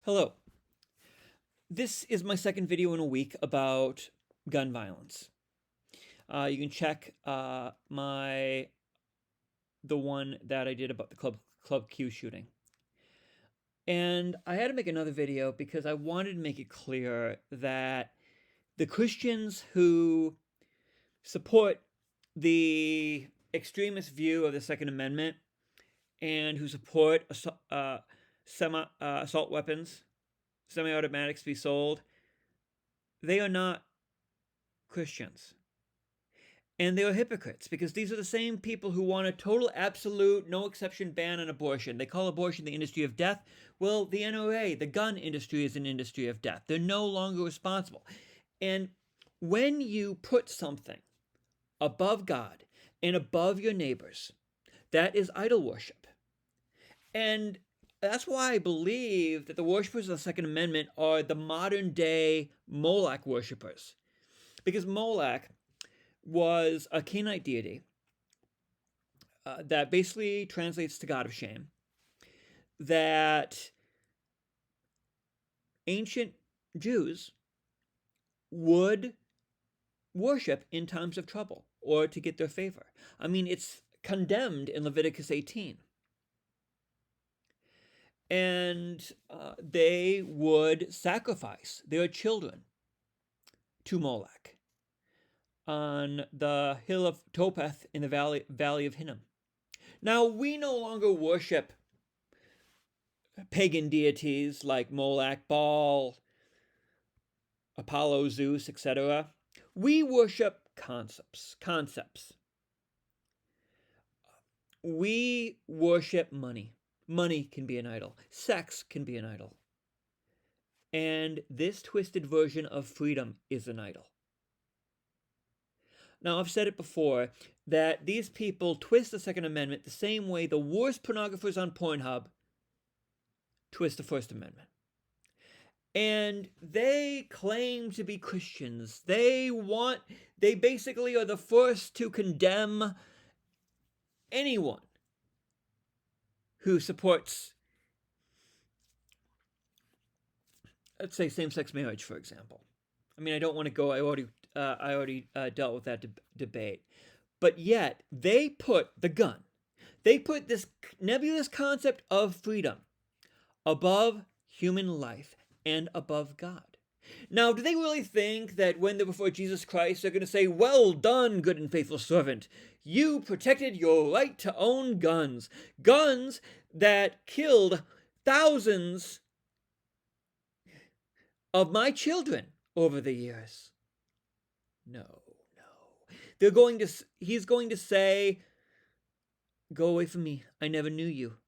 Hello. This is my second video in a week about gun violence. You can check the one that I did about the Club Q shooting. And I had to make another video because I wanted to make it clear that the Christians who support the extremist view of the Second Amendment and who support assault weapons, semi-automatics to be sold, they are not Christians. And they are hypocrites because these are the same people who want a total, absolute, no exception ban on abortion. They call abortion the industry of death. Well, the NRA, the gun industry, is an industry of death. They're no longer responsible. And when you put something above God and above your neighbors, that is idol worship. And that's why I believe that the worshipers of the Second Amendment are the modern day Molech worshipers. Because Molech was a Canaanite deity that basically translates to God of shame, that ancient Jews would worship in times of trouble or to get their favor. I mean, it's condemned in Leviticus 18. And they would sacrifice their children to Molech on the hill of Topeth in the valley of Hinnom. Now, we no longer worship pagan deities like Molech, Baal, Apollo, Zeus, etc. We worship concepts. We worship money. Money can be an idol. Sex can be an idol. And this twisted version of freedom is an idol. Now, I've said it before that these people twist the Second Amendment the same way the worst pornographers on Pornhub twist the First Amendment. And they claim to be Christians. They basically are the first to condemn anyone who supports, let's say, same-sex marriage, for example. I mean, I don't want to go, I already dealt with that debate. But yet, they put this nebulous concept of freedom above human life and above God. Now, do they really think that when they're before Jesus Christ, they're going to say, "Well done, good and faithful servant. You protected your right to own guns. Guns that killed thousands of my children over the years." No. He's going to say, "Go away from me. I never knew you."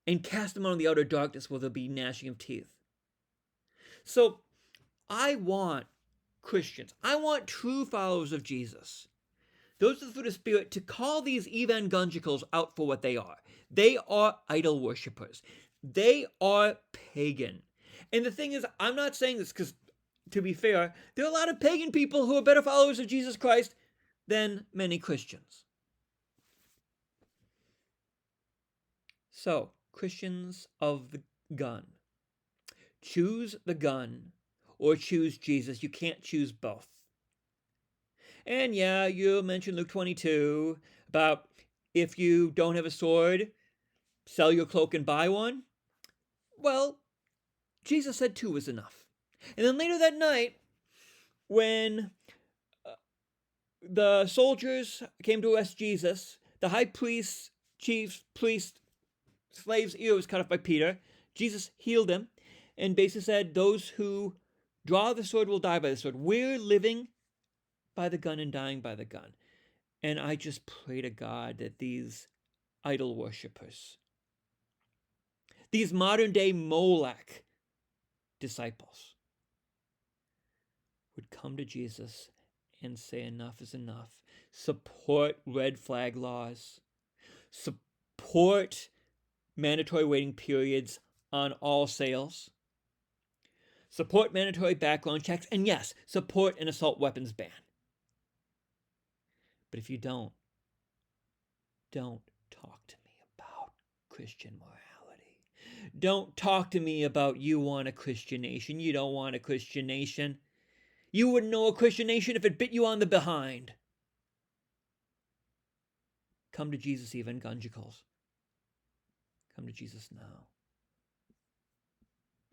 And cast them out in the outer darkness where there'll be gnashing of teeth. So, I want Christians, I want true followers of Jesus, those of the fruit of the Spirit, to call these evangelicals out for what they are. They are idol worshippers. They are pagan. And the thing is, I'm not saying this because, to be fair, there are a lot of pagan people who are better followers of Jesus Christ than many Christians. So, Christians of the gun, choose the gun or choose Jesus. You can't choose both. And yeah, you mentioned Luke 22 about if you don't have a sword, sell your cloak and buy one. Well, Jesus said 2 was enough. And then later that night, when the soldiers came to arrest Jesus, the high priest, chief priest, slave's ear was cut off by Peter. Jesus healed him and basically said, "Those who draw the sword will die by the sword." We're living by the gun and dying by the gun. And I just pray to God that these idol worshippers, these modern day Molech disciples, would come to Jesus and say enough is enough. Support red flag laws. Support mandatory waiting periods on all sales. Support mandatory background checks. And yes, support an assault weapons ban. But if you don't talk to me about Christian morality. Don't talk to me about you want a Christian nation. You don't want a Christian nation. You wouldn't know a Christian nation if it bit you on the behind. Come to Jesus, evangelicals. Come to Jesus now.